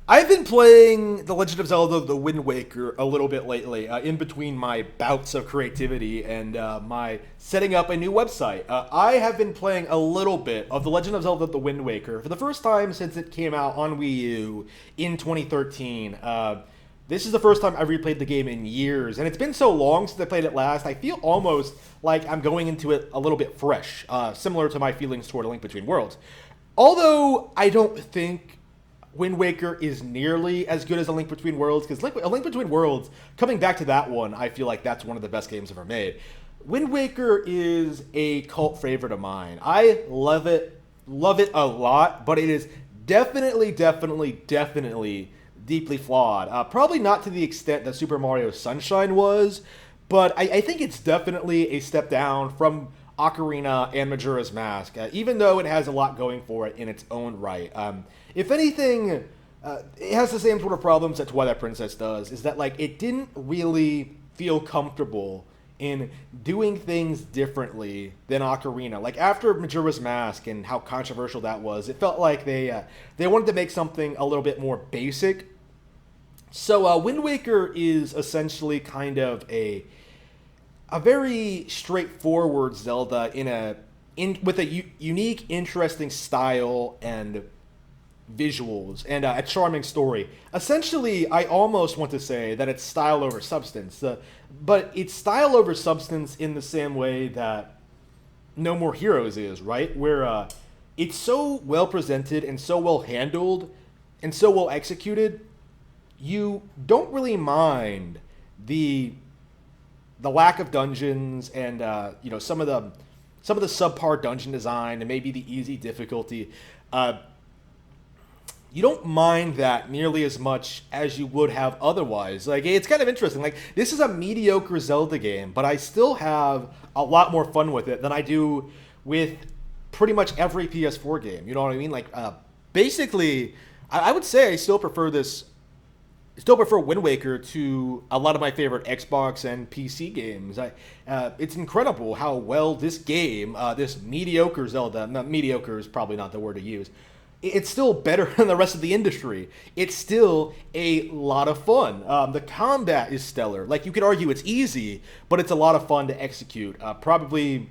I've been playing The Legend of Zelda: The Wind Waker a little bit lately, in between my bouts of creativity and my setting up a new website. I have been playing a little bit of The Legend of Zelda: The Wind Waker for the first time since it came out on Wii U in 2013. This is the first time I've replayed the game in years, and it's been so long since I played it last. I feel almost like I'm going into it a little bit fresh, similar to my feelings toward A Link Between Worlds. Although I don't think Wind Waker is nearly as good as A Link Between Worlds, because A Link Between Worlds, coming back to that one, I feel like that's one of the best games ever made. Wind Waker is a cult favorite of mine. I love it a lot, but it is definitely deeply flawed. Probably not to the extent that Super Mario Sunshine was, but I think it's definitely a step down from Ocarina and Majora's Mask, even though it has a lot going for it in its own right. If anything, it has the same sort of problems that Twilight Princess does, is that like it didn't really feel comfortable in doing things differently than Ocarina. Like after Majora's Mask and how controversial that was, it felt like they wanted to make something a little bit more basic. So Wind Waker is essentially kind of a very straightforward Zelda with a unique, interesting style and visuals and a charming story. Essentially, I almost want to say that it's style over substance, but it's style over substance in the same way that No More Heroes is, right? Where it's so well presented and so well handled and so well executed, you don't really mind the lack of dungeons and some of the subpar dungeon design and maybe the easy difficulty. You don't mind that nearly as much as you would have otherwise. Like, it's kind of interesting. Like, this is a mediocre Zelda game, but I still have a lot more fun with it than I do with pretty much every PS4 game. You know what I mean? Like, basically, I would say I still prefer Wind Waker to a lot of my favorite Xbox and PC games. It's incredible how well this game, this mediocre Zelda, mediocre is probably not the word to use, it's still better than the rest of the industry. It's still a lot of fun. The combat is stellar. Like, you could argue it's easy, but it's a lot of fun to execute. Probably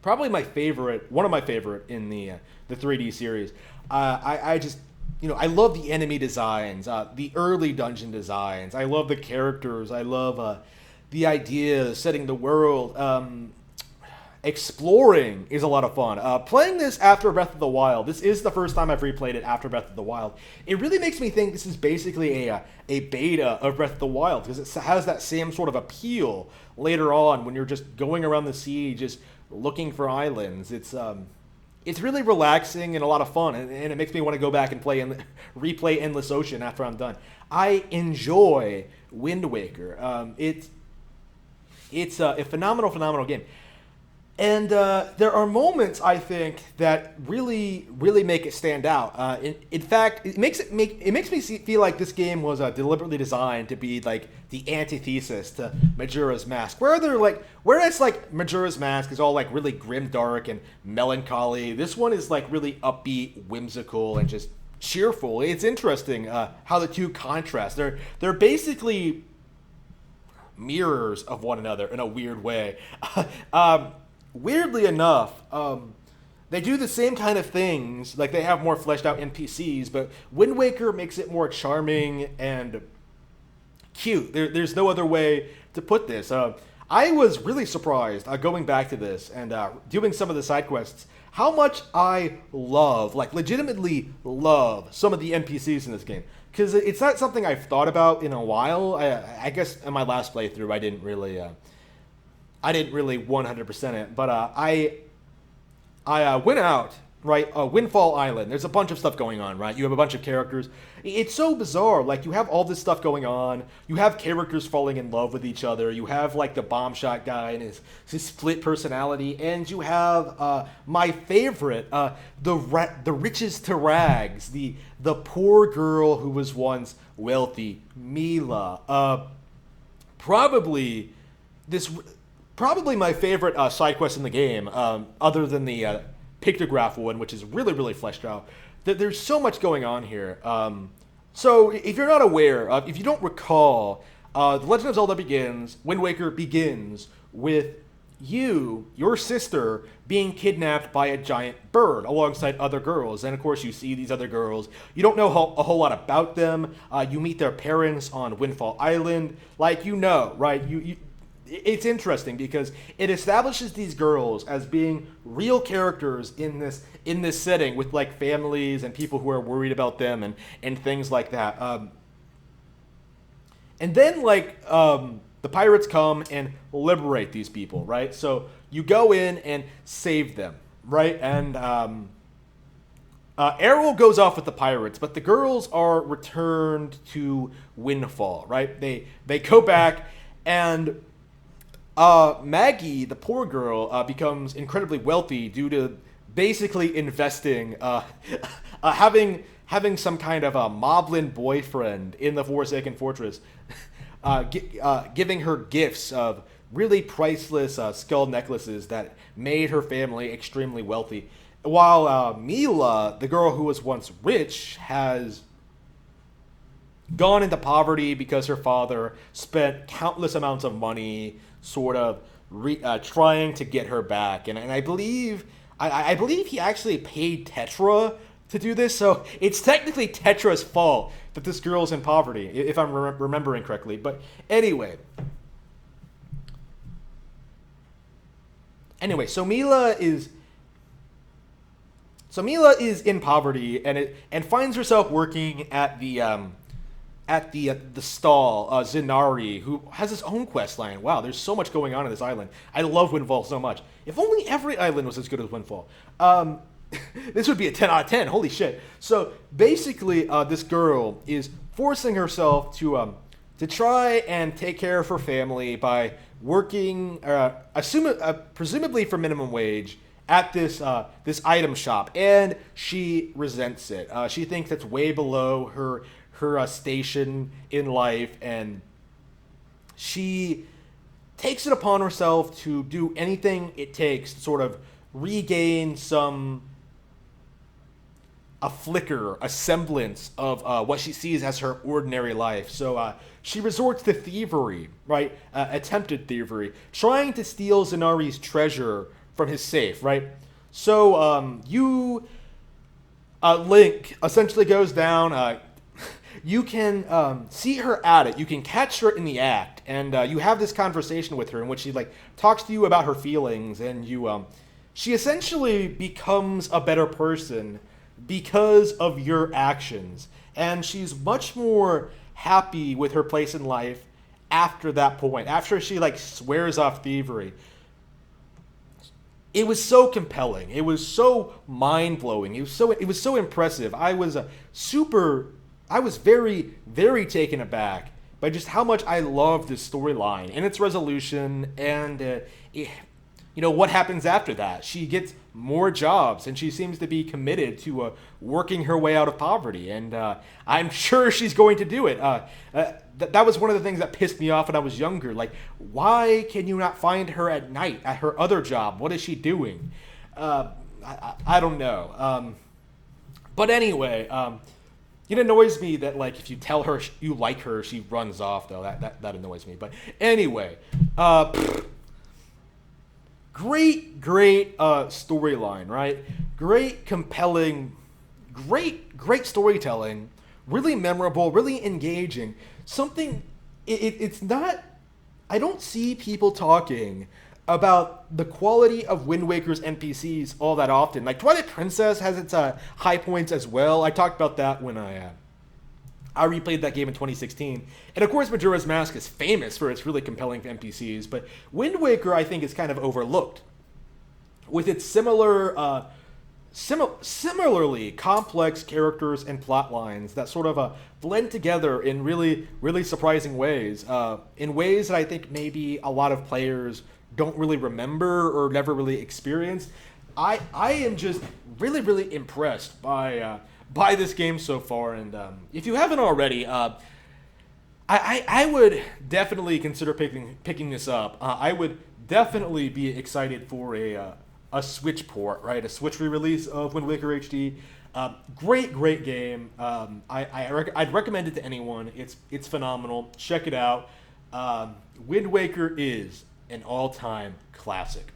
my favorite, one of my favorite in the 3D series. I just, I love the enemy designs, the early dungeon designs. I love the characters. I love the idea, setting the world. Exploring is a lot of fun. Playing this after Breath of the Wild, this is the first time I've replayed it after Breath of the Wild. It really makes me think this is basically a beta of Breath of the Wild, because it has that same sort of appeal later on when you're just going around the sea, just looking for islands. It's really relaxing and a lot of fun, and it makes me want to go back and replay Endless Ocean after I'm done. I enjoy Wind Waker. It's a phenomenal game. And there are moments, I think, that really make it stand out. In fact, it makes me feel like this game was deliberately designed to be like the antithesis to Majora's Mask, whereas like Majora's Mask is all like really grim, dark, and melancholy. This one is like really upbeat, whimsical, and just cheerful. It's interesting how the two contrast. They're basically mirrors of one another in a weird way. Weirdly enough, they do the same kind of things. Like, they have more fleshed out NPCs, but Wind Waker makes it more charming and cute. There's no other way to put this. I was really surprised going back to this and doing some of the side quests, how much I love, like legitimately love, some of the NPCs in this game. Because it's not something I've thought about in a while. I guess in my last playthrough, I didn't really 100% it, but I went out, right, Windfall Island. There's a bunch of stuff going on, right? You have a bunch of characters. It's so bizarre. Like, you have all this stuff going on. You have characters falling in love with each other. You have, like, the bomb shot guy and his split personality. And you have my favorite, the riches to rags, the poor girl who was once wealthy, Mila. Probably my favorite side quest in the game, other than the pictograph one, which is really fleshed out. There's so much going on here. So, if you're not aware, if you don't recall, The Legend of Zelda begins, Wind Waker begins with your sister, being kidnapped by a giant bird alongside other girls. And of course, you see these other girls. You don't know a whole lot about them. You meet their parents on Windfall Island. Like, right? It's interesting because it establishes these girls as being real characters in this setting with like families and people who are worried about them and things like that. And then the pirates come and liberate these people, right? So you go in and save them, right? And Errol goes off with the pirates, but the girls are returned to Windfall, right? They go back, and Maggie, the poor girl, becomes incredibly wealthy due to basically investing, having some kind of a moblin boyfriend in the Forsaken Fortress, giving her gifts of really priceless skull necklaces that made her family extremely wealthy. While Mila, the girl who was once rich, has gone into poverty because her father spent countless amounts of money sort of trying to get her back. And I believe I believe he actually paid Tetra to do this, so it's technically Tetra's fault that this girl's in poverty, if I'm remembering correctly. But anyway, so Mila is in poverty and finds herself working at the stall, Zenari, who has his own quest line. Wow, there's so much going on in this island. I love Windfall so much. If only every island was as good as Windfall. This would be a 10 out of 10. Holy shit. So basically, this girl is forcing herself to try and take care of her family by working, presumably for minimum wage, at this item shop, and she resents it. She thinks that's way below her station in life, and she takes it upon herself to do anything it takes to sort of regain a semblance of what she sees as her ordinary life. So she resorts to thievery, right? Attempted thievery, trying to steal Zenari's treasure from his safe, right? So Link essentially goes down. You can see her at it. You can catch her in the act, and you have this conversation with her in which she talks to you about her feelings, and she essentially becomes a better person because of your actions, and she's much more happy with her place in life after that point. After she swears off thievery, it was so compelling. It was so mind blowing. It was so impressive. I was very, very taken aback by just how much I loved this storyline and its resolution, and what happens after that. She gets more jobs, and she seems to be committed to working her way out of poverty, and I'm sure she's going to do it. That was one of the things that pissed me off when I was younger. Why can you not find her at night at her other job? What is she doing? I don't know. But anyway, it annoys me that like if you tell her you like her, she runs off though. That annoys me. But anyway, great storyline, right? Great compelling, great storytelling. Really memorable, really engaging. Something it's not. I don't see people talking about the quality of Wind Waker's NPCs all that often. Like Twilight Princess has its high points as well. I talked about that when I replayed that game in 2016. And of course, Majora's Mask is famous for its really compelling NPCs, but Wind Waker I think is kind of overlooked with its similarly complex characters and plot lines that sort of blend together in really, really surprising ways. In ways that I think maybe a lot of players don't really remember or never really experienced. I am just really, really impressed by this game so far. And if you haven't already, I would definitely consider picking this up. I would definitely be excited for a Switch port, right? A Switch re-release of Wind Waker HD. Great game. I'd recommend it to anyone. It's phenomenal. Check it out. Wind Waker is an all-time classic.